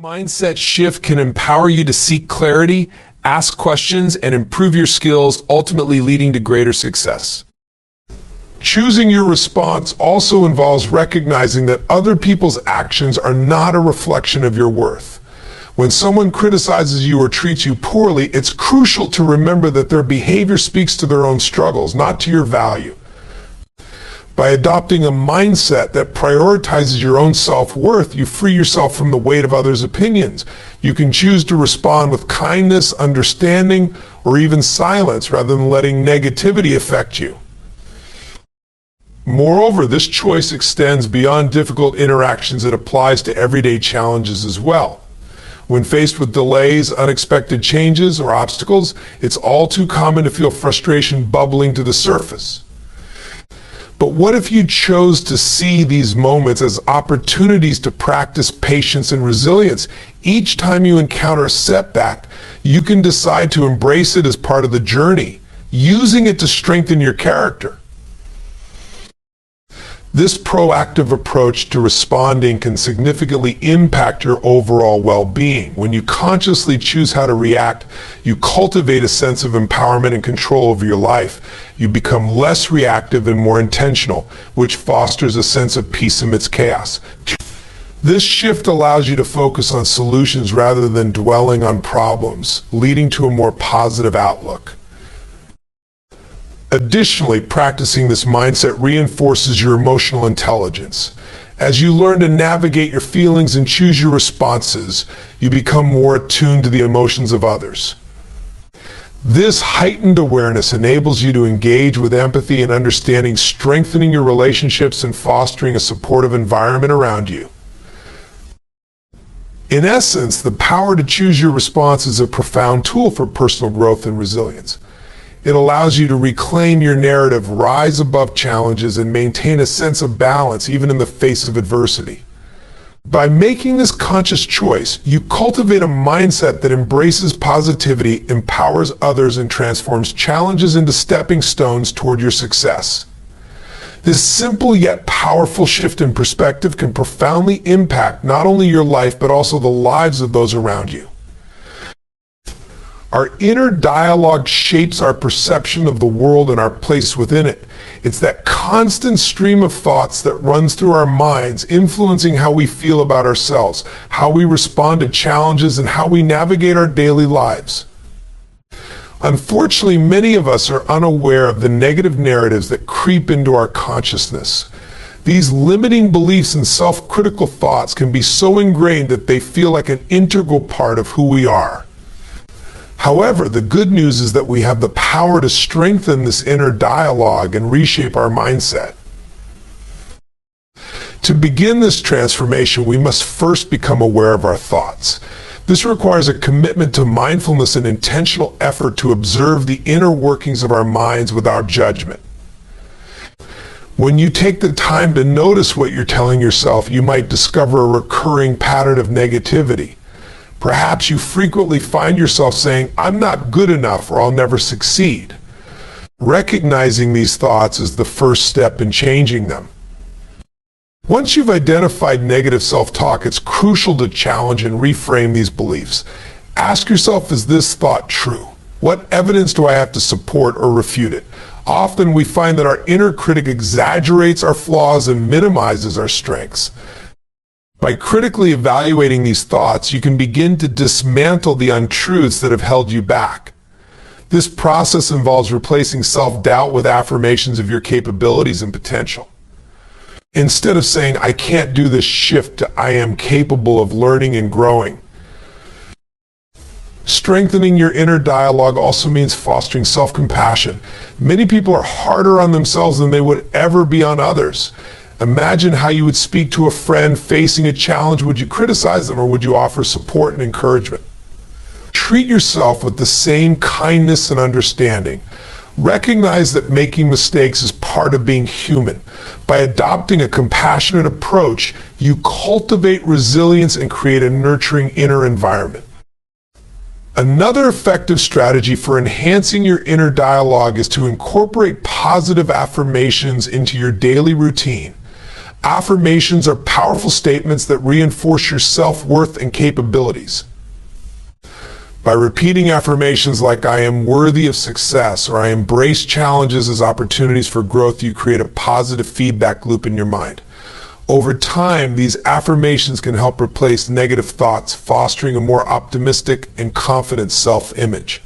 Mindset shift can empower you to seek clarity, ask questions, and improve your skills, ultimately leading to greater success. Choosing your response also involves recognizing that other people's actions are not a reflection of your worth. When someone criticizes you or treats you poorly, it's crucial to remember that their behavior speaks to their own struggles, not to your value. By adopting a mindset that prioritizes your own self-worth, you free yourself from the weight of others' opinions. You can choose to respond with kindness, understanding, or even silence rather than letting negativity affect you. Moreover, this choice extends beyond difficult interactions. It applies to everyday challenges as well. When faced with delays, unexpected changes, or obstacles, it's all too common to feel frustration bubbling to the surface. But what if you chose to see these moments as opportunities to practice patience and resilience? Each time you encounter a setback, you can decide to embrace it as part of the journey, using it to strengthen your character. This proactive approach to responding can significantly impact your overall well-being. When you consciously choose how to react, you cultivate a sense of empowerment and control over your life. You become less reactive and more intentional, which fosters a sense of peace amidst chaos. This shift allows you to focus on solutions rather than dwelling on problems, leading to a more positive outlook. Additionally, practicing this mindset reinforces your emotional intelligence. As you learn to navigate your feelings and choose your responses, you become more attuned to the emotions of others. This heightened awareness enables you to engage with empathy and understanding, strengthening your relationships and fostering a supportive environment around you. In essence, the power to choose your response is a profound tool for personal growth and resilience. It allows you to reclaim your narrative, rise above challenges, and maintain a sense of balance even in the face of adversity. By making this conscious choice, you cultivate a mindset that embraces positivity, empowers others, and transforms challenges into stepping stones toward your success. This simple yet powerful shift in perspective can profoundly impact not only your life but also the lives of those around you. Our inner dialogue shapes our perception of the world and our place within it. It's that constant stream of thoughts that runs through our minds, influencing how we feel about ourselves, how we respond to challenges, and how we navigate our daily lives. Unfortunately, many of us are unaware of the negative narratives that creep into our consciousness. These limiting beliefs and self-critical thoughts can be so ingrained that they feel like an integral part of who we are. However, the good news is that we have the power to strengthen this inner dialogue and reshape our mindset. To begin this transformation, we must first become aware of our thoughts. This requires a commitment to mindfulness and intentional effort to observe the inner workings of our minds without judgment. When you take the time to notice what you're telling yourself, you might discover a recurring pattern of negativity. Perhaps you frequently find yourself saying, "I'm not good enough," or "I'll never succeed." Recognizing these thoughts is the first step in changing them. Once you've identified negative self-talk, it's crucial to challenge and reframe these beliefs. Ask yourself, is this thought true? What evidence do I have to support or refute it? Often we find that our inner critic exaggerates our flaws and minimizes our strengths. By critically evaluating these thoughts, you can begin to dismantle the untruths that have held you back. This process involves replacing self-doubt with affirmations of your capabilities and potential. Instead of saying, "I can't do this," shift to "I am capable of learning and growing." Strengthening your inner dialogue also means fostering self-compassion. Many people are harder on themselves than they would ever be on others. Imagine how you would speak to a friend facing a challenge. Would you criticize them, or would you offer support and encouragement? Treat yourself with the same kindness and understanding. Recognize that making mistakes is part of being human. By adopting a compassionate approach, you cultivate resilience and create a nurturing inner environment. Another effective strategy for enhancing your inner dialogue is to incorporate positive affirmations into your daily routine. Affirmations are powerful statements that reinforce your self-worth and capabilities. By repeating affirmations like "I am worthy of success" or "I embrace challenges as opportunities for growth," you create a positive feedback loop in your mind. Over time, these affirmations can help replace negative thoughts, fostering a more optimistic and confident self-image.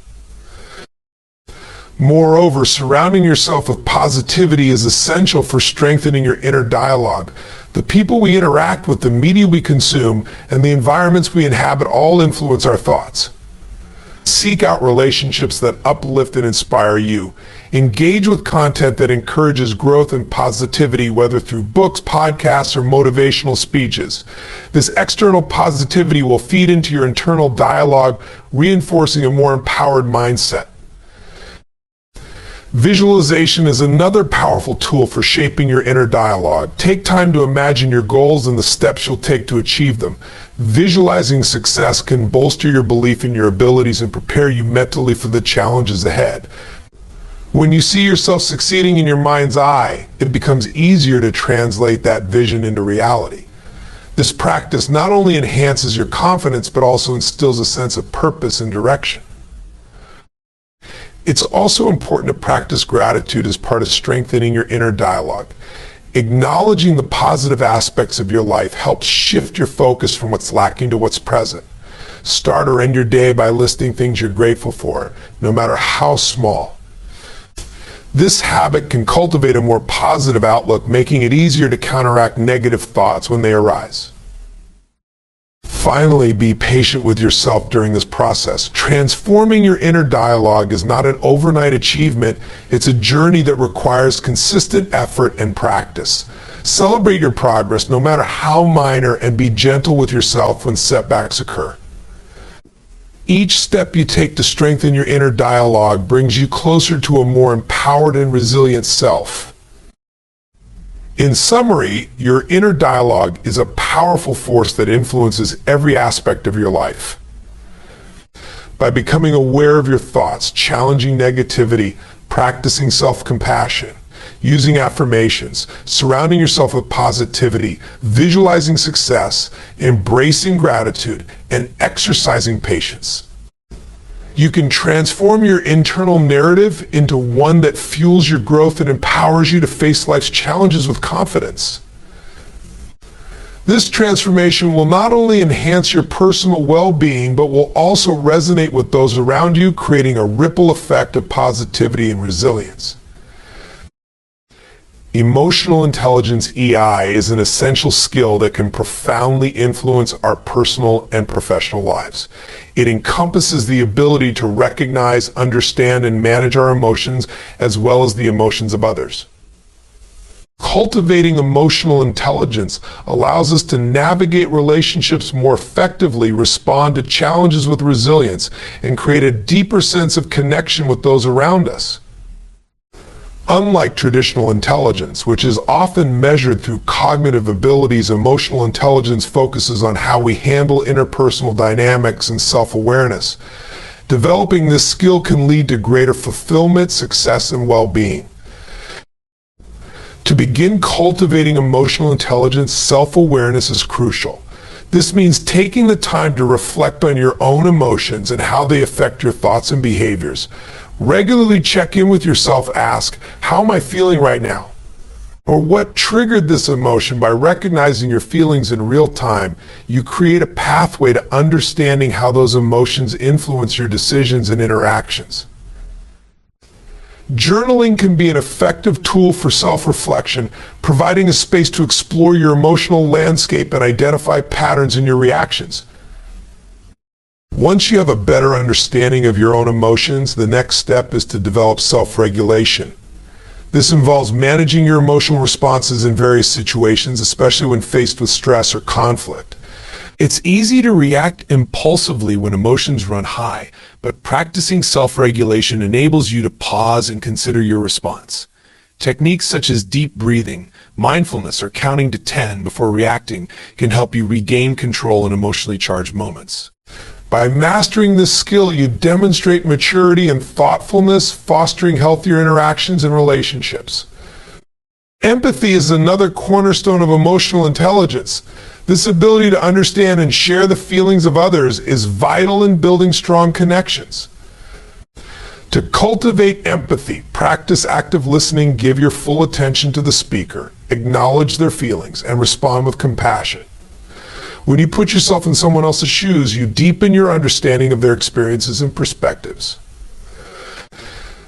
Moreover, surrounding yourself with positivity is essential for strengthening your inner dialogue. The people we interact with, the media we consume, and the environments we inhabit all influence our thoughts. Seek out relationships that uplift and inspire you. Engage with content that encourages growth and positivity, whether through books, podcasts, or motivational speeches. This external positivity will feed into your internal dialogue, reinforcing a more empowered mindset. Visualization is another powerful tool for shaping your inner dialogue. Take time to imagine your goals and the steps you'll take to achieve them. Visualizing success can bolster your belief in your abilities and prepare you mentally for the challenges ahead. When you see yourself succeeding in your mind's eye, it becomes easier to translate that vision into reality. This practice not only enhances your confidence, but also instills a sense of purpose and direction. It's also important to practice gratitude as part of strengthening your inner dialogue. Acknowledging the positive aspects of your life helps shift your focus from what's lacking to what's present. Start or end your day by listing things you're grateful for, no matter how small. This habit can cultivate a more positive outlook, making it easier to counteract negative thoughts when they arise. Finally, be patient with yourself during this process. Transforming your inner dialogue is not an overnight achievement. It's a journey that requires consistent effort and practice. Celebrate your progress, no matter how minor, and be gentle with yourself when setbacks occur. Each step you take to strengthen your inner dialogue brings you closer to a more empowered and resilient self. In summary, your inner dialogue is a powerful force that influences every aspect of your life. By becoming aware of your thoughts, challenging negativity, practicing self-compassion, using affirmations, surrounding yourself with positivity, visualizing success, embracing gratitude, and exercising patience, you can transform your internal narrative into one that fuels your growth and empowers you to face life's challenges with confidence. This transformation will not only enhance your personal well-being, but will also resonate with those around you, creating a ripple effect of positivity and resilience. Emotional intelligence, EI, is an essential skill that can profoundly influence our personal and professional lives. It encompasses the ability to recognize, understand, and manage our emotions, as well as the emotions of others. Cultivating emotional intelligence allows us to navigate relationships more effectively, respond to challenges with resilience, and create a deeper sense of connection with those around us. Unlike traditional intelligence, which is often measured through cognitive abilities, emotional intelligence focuses on how we handle interpersonal dynamics and self-awareness. Developing this skill can lead to greater fulfillment, success, and well-being. To begin cultivating emotional intelligence, self-awareness is crucial. This means taking the time to reflect on your own emotions and how they affect your thoughts and behaviors. Regularly check in with yourself. Ask, how am I feeling right now? Or what triggered this emotion? By recognizing your feelings in real time, you create a pathway to understanding how those emotions influence your decisions and interactions. Journaling can be an effective tool for self-reflection, providing a space to explore your emotional landscape and identify patterns in your reactions. Once you have a better understanding of your own emotions, the next step is to develop self-regulation. This involves managing your emotional responses in various situations, especially when faced with stress or conflict. It's easy to react impulsively when emotions run high, but practicing self-regulation enables you to pause and consider your response. Techniques such as deep breathing, mindfulness, or counting to 10 before reacting can help you regain control in emotionally charged moments. By mastering this skill, you demonstrate maturity and thoughtfulness, fostering healthier interactions and relationships. Empathy is another cornerstone of emotional intelligence. This ability to understand and share the feelings of others is vital in building strong connections. To cultivate empathy, practice active listening, give your full attention to the speaker, acknowledge their feelings, and respond with compassion. When you put yourself in someone else's shoes, you deepen your understanding of their experiences and perspectives.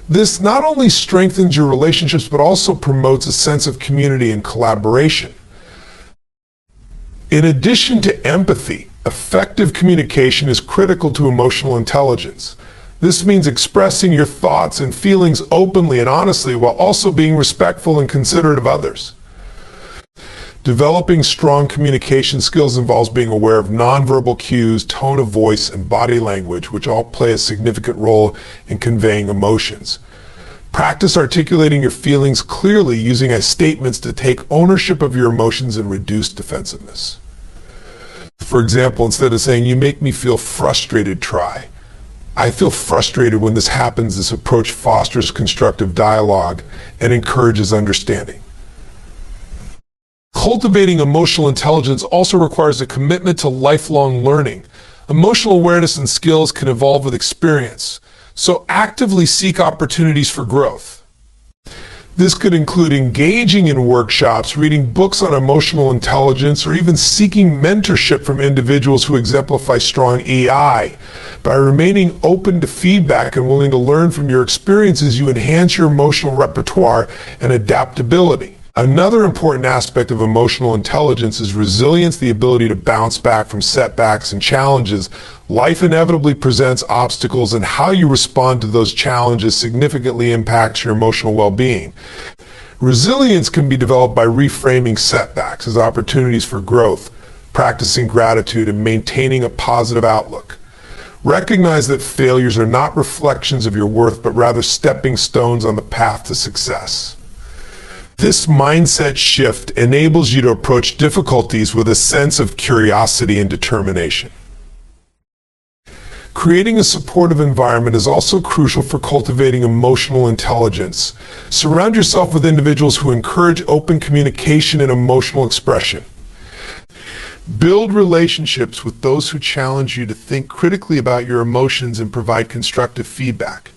This not only strengthens your relationships, but also promotes a sense of community and collaboration. In addition to empathy, effective communication is critical to emotional intelligence. This means expressing your thoughts and feelings openly and honestly while also being respectful and considerate of others. Developing strong communication skills involves being aware of nonverbal cues, tone of voice, and body language, which all play a significant role in conveying emotions. Practice articulating your feelings clearly using statements to take ownership of your emotions and reduce defensiveness. For example, instead of saying, "You make me feel frustrated," try, "I feel frustrated when this happens." This approach fosters constructive dialogue and encourages understanding. Cultivating emotional intelligence also requires a commitment to lifelong learning. Emotional awareness and skills can evolve with experience, so actively seek opportunities for growth. This could include engaging in workshops, reading books on emotional intelligence, or even seeking mentorship from individuals who exemplify strong EI. By remaining open to feedback and willing to learn from your experiences, you enhance your emotional repertoire and adaptability. Another important aspect of emotional intelligence is resilience, the ability to bounce back from setbacks and challenges. Life inevitably presents obstacles, and how you respond to those challenges significantly impacts your emotional well-being. Resilience can be developed by reframing setbacks as opportunities for growth, practicing gratitude, and maintaining a positive outlook. Recognize that failures are not reflections of your worth, but rather stepping stones on the path to success. This mindset shift enables you to approach difficulties with a sense of curiosity and determination. Creating a supportive environment is also crucial for cultivating emotional intelligence. Surround yourself with individuals who encourage open communication and emotional expression. Build relationships with those who challenge you to think critically about your emotions and provide constructive feedback.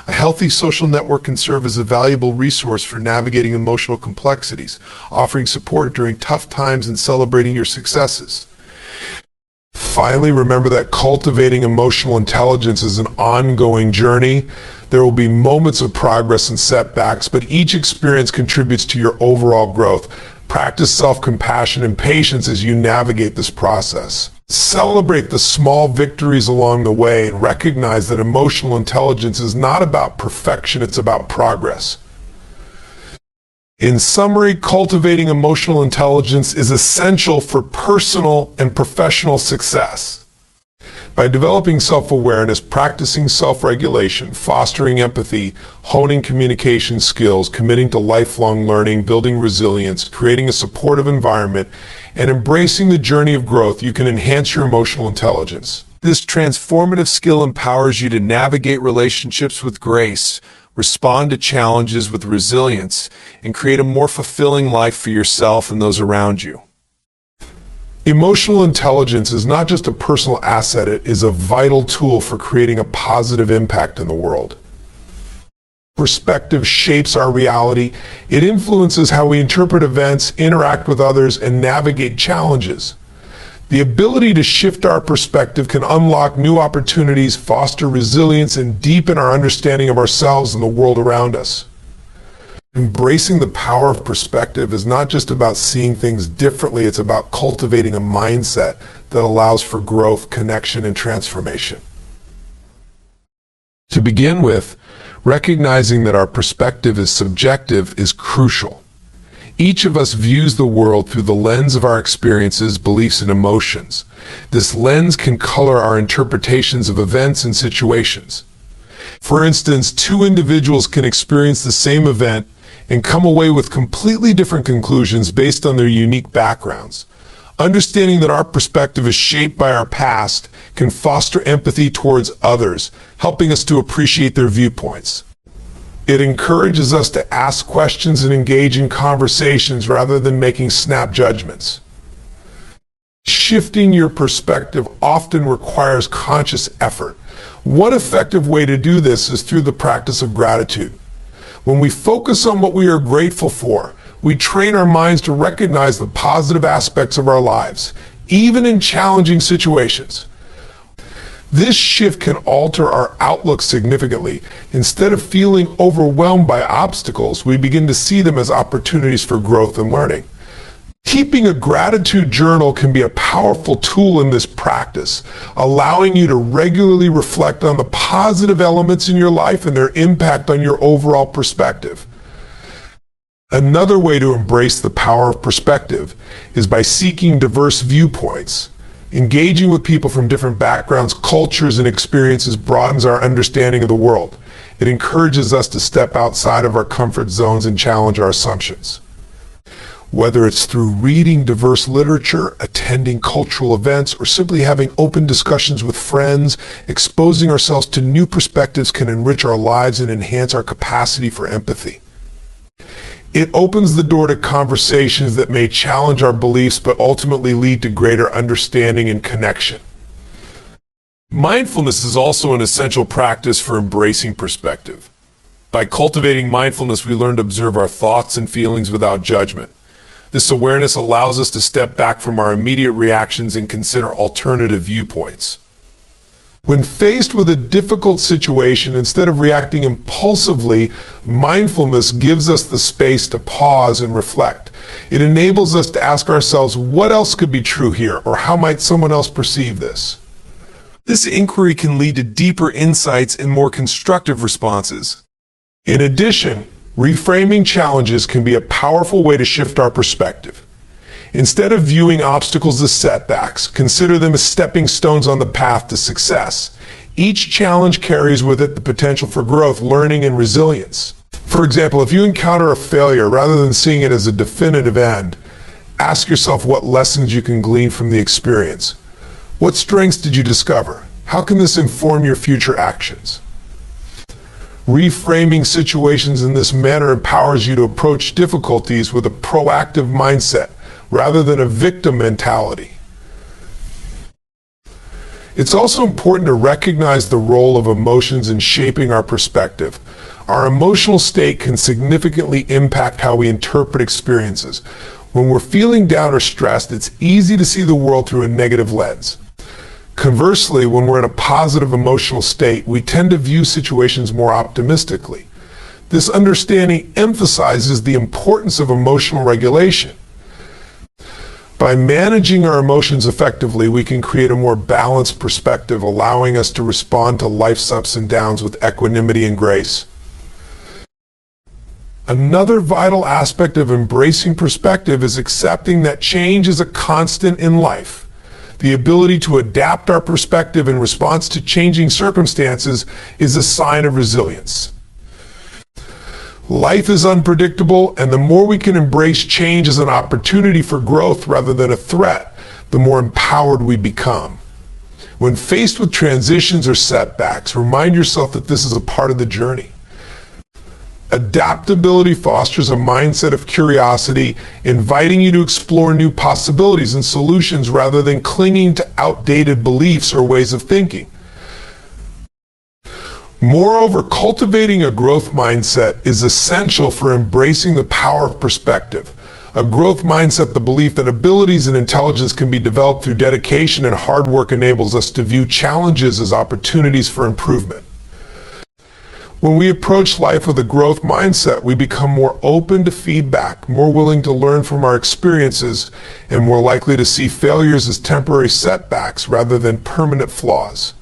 A healthy social network can serve as a valuable resource for navigating emotional complexities, offering support during tough times and celebrating your successes. Finally, remember that cultivating emotional intelligence is an ongoing journey. There will be moments of progress and setbacks, but each experience contributes to your overall growth. Practice self-compassion and patience as you navigate this process. Celebrate the small victories along the way and recognize that emotional intelligence is not about perfection, it's about progress. In summary, cultivating emotional intelligence is essential for personal and professional success. By developing self-awareness, practicing self-regulation, fostering empathy, honing communication skills, committing to lifelong learning, building resilience, creating a supportive environment, and embracing the journey of growth, you can enhance your emotional intelligence. This transformative skill empowers you to navigate relationships with grace, respond to challenges with resilience, and create a more fulfilling life for yourself and those around you. Emotional intelligence is not just a personal asset, it is a vital tool for creating a positive impact in the world. Perspective shapes our reality. It influences how we interpret events, interact with others, and navigate challenges. The ability to shift our perspective can unlock new opportunities, foster resilience, and deepen our understanding of ourselves and the world around us. Embracing the power of perspective is not just about seeing things differently, it's about cultivating a mindset that allows for growth, connection, and transformation. To begin with, recognizing that our perspective is subjective is crucial. Each of us views the world through the lens of our experiences, beliefs, and emotions. This lens can color our interpretations of events and situations. For instance, two individuals can experience the same event and come away with completely different conclusions based on their unique backgrounds. Understanding that our perspective is shaped by our past can foster empathy towards others, helping us to appreciate their viewpoints. It encourages us to ask questions and engage in conversations rather than making snap judgments. Shifting your perspective often requires conscious effort. One effective way to do this is through the practice of gratitude. When we focus on what we are grateful for, we train our minds to recognize the positive aspects of our lives, even in challenging situations. This shift can alter our outlook significantly. Instead of feeling overwhelmed by obstacles, we begin to see them as opportunities for growth and learning. Keeping a gratitude journal can be a powerful tool in this practice, allowing you to regularly reflect on the positive elements in your life and their impact on your overall perspective. Another way to embrace the power of perspective is by seeking diverse viewpoints. Engaging with people from different backgrounds, cultures, and experiences broadens our understanding of the world. It encourages us to step outside of our comfort zones and challenge our assumptions. Whether it's through reading diverse literature, attending cultural events, or simply having open discussions with friends, exposing ourselves to new perspectives can enrich our lives and enhance our capacity for empathy. It opens the door to conversations that may challenge our beliefs but ultimately lead to greater understanding and connection. Mindfulness is also an essential practice for embracing perspective. By cultivating mindfulness, we learn to observe our thoughts and feelings without judgment. This awareness allows us to step back from our immediate reactions and consider alternative viewpoints. When faced with a difficult situation, instead of reacting impulsively, mindfulness gives us the space to pause and reflect. It enables us to ask ourselves, what else could be true here, or how might someone else perceive this? This inquiry can lead to deeper insights and more constructive responses. In addition, reframing challenges can be a powerful way to shift our perspective. Instead of viewing obstacles as setbacks, consider them as stepping stones on the path to success. Each challenge carries with it the potential for growth, learning, and resilience. For example, if you encounter a failure, rather than seeing it as a definitive end, ask yourself what lessons you can glean from the experience. What strengths did you discover? How can this inform your future actions? Reframing situations in this manner empowers you to approach difficulties with a proactive mindset, rather than a victim mentality. It's also important to recognize the role of emotions in shaping our perspective. Our emotional state can significantly impact how we interpret experiences. When we're feeling down or stressed, it's easy to see the world through a negative lens. Conversely, when we're in a positive emotional state, we tend to view situations more optimistically. This understanding emphasizes the importance of emotional regulation. By managing our emotions effectively, we can create a more balanced perspective, allowing us to respond to life's ups and downs with equanimity and grace. Another vital aspect of embracing perspective is accepting that change is a constant in life. The ability to adapt our perspective in response to changing circumstances is a sign of resilience. Life is unpredictable, and the more we can embrace change as an opportunity for growth rather than a threat, the more empowered we become. When faced with transitions or setbacks, remind yourself that this is a part of the journey. Adaptability fosters a mindset of curiosity, inviting you to explore new possibilities and solutions rather than clinging to outdated beliefs or ways of thinking. Moreover, cultivating a growth mindset is essential for embracing the power of perspective. A growth mindset, the belief that abilities and intelligence can be developed through dedication and hard work, enables us to view challenges as opportunities for improvement. When we approach life with a growth mindset, we become more open to feedback, more willing to learn from our experiences, and more likely to see failures as temporary setbacks rather than permanent flaws.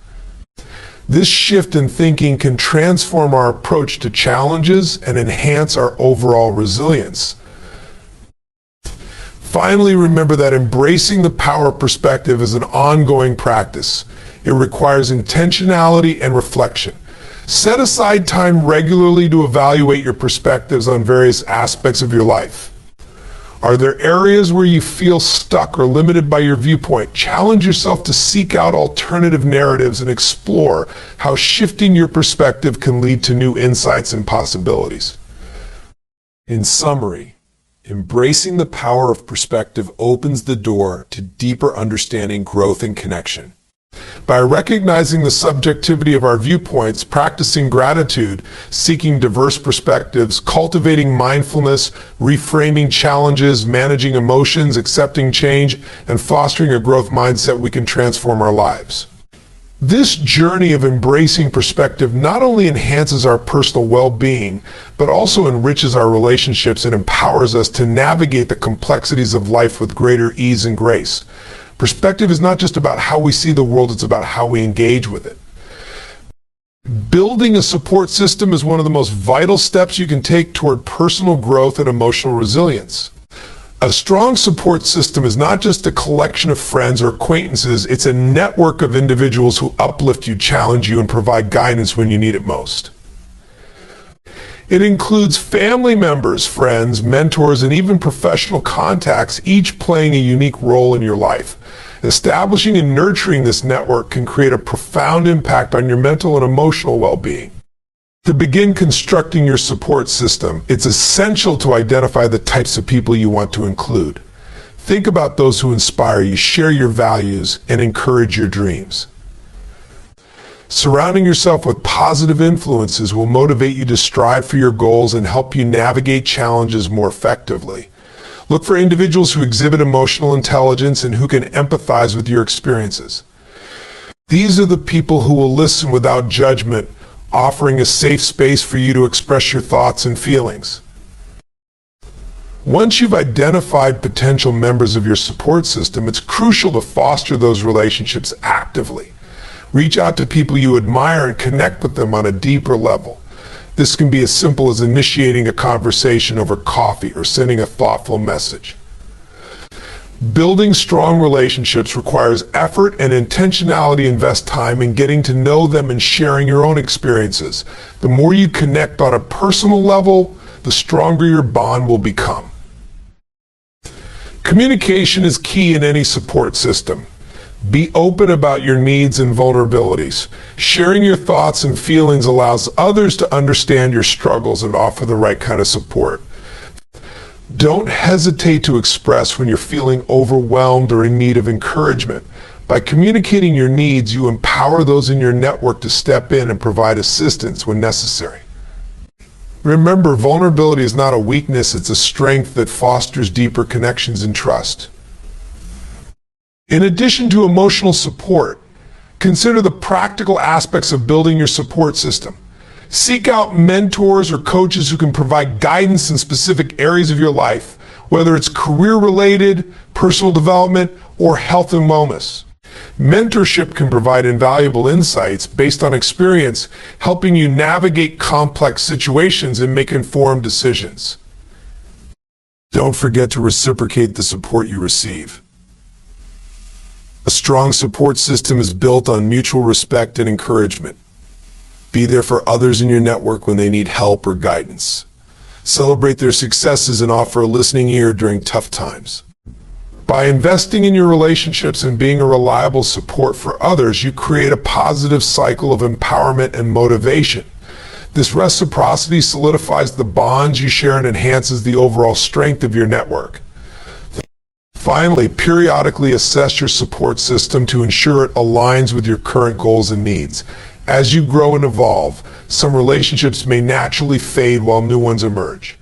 This shift in thinking can transform our approach to challenges and enhance our overall resilience. Finally, remember that embracing the power of perspective is an ongoing practice. It requires intentionality and reflection. Set aside time regularly to evaluate your perspectives on various aspects of your life. Are there areas where you feel stuck or limited by your viewpoint? Challenge yourself to seek out alternative narratives and explore how shifting your perspective can lead to new insights and possibilities. In summary, embracing the power of perspective opens the door to deeper understanding, growth, and connection. By recognizing the subjectivity of our viewpoints, practicing gratitude, seeking diverse perspectives, cultivating mindfulness, reframing challenges, managing emotions, accepting change, and fostering a growth mindset, we can transform our lives. This journey of embracing perspective not only enhances our personal well-being, but also enriches our relationships and empowers us to navigate the complexities of life with greater ease and grace. Perspective is not just about how we see the world, it's about how we engage with it. Building a support system is one of the most vital steps you can take toward personal growth and emotional resilience. A strong support system is not just a collection of friends or acquaintances, it's a network of individuals who uplift you, challenge you, and provide guidance when you need it most. It includes family members, friends, mentors, and even professional contacts, each playing a unique role in your life. Establishing and nurturing this network can create a profound impact on your mental and emotional well-being. To begin constructing your support system, it's essential to identify the types of people you want to include. Think about those who inspire you, share your values, and encourage your dreams. Surrounding yourself with positive influences will motivate you to strive for your goals and help you navigate challenges more effectively. Look for individuals who exhibit emotional intelligence and who can empathize with your experiences. These are the people who will listen without judgment, offering a safe space for you to express your thoughts and feelings. Once you've identified potential members of your support system, it's crucial to foster those relationships actively. Reach out to people you admire and connect with them on a deeper level. This can be as simple as initiating a conversation over coffee or sending a thoughtful message. Building strong relationships requires effort and intentionality. Invest time in getting to know them and sharing your own experiences. The more you connect on a personal level, the stronger your bond will become. Communication is key in any support system. Be open about your needs and vulnerabilities. Sharing your thoughts and feelings allows others to understand your struggles and offer the right kind of support. Don't hesitate to express when you're feeling overwhelmed or in need of encouragement. By communicating your needs, you empower those in your network to step in and provide assistance when necessary. Remember, vulnerability is not a weakness, it's a strength that fosters deeper connections and trust. In addition to emotional support, consider the practical aspects of building your support system. Seek out mentors or coaches who can provide guidance in specific areas of your life, whether it's career-related, personal development, or health and wellness. Mentorship can provide invaluable insights based on experience, helping you navigate complex situations and make informed decisions. Don't forget to reciprocate the support you receive. A strong support system is built on mutual respect and encouragement. Be there for others in your network when they need help or guidance. Celebrate their successes and offer a listening ear during tough times. By investing in your relationships and being a reliable support for others, you create a positive cycle of empowerment and motivation. This reciprocity solidifies the bonds you share and enhances the overall strength of your network. Finally, periodically assess your support system to ensure it aligns with your current goals and needs. As you grow and evolve, some relationships may naturally fade while new ones emerge.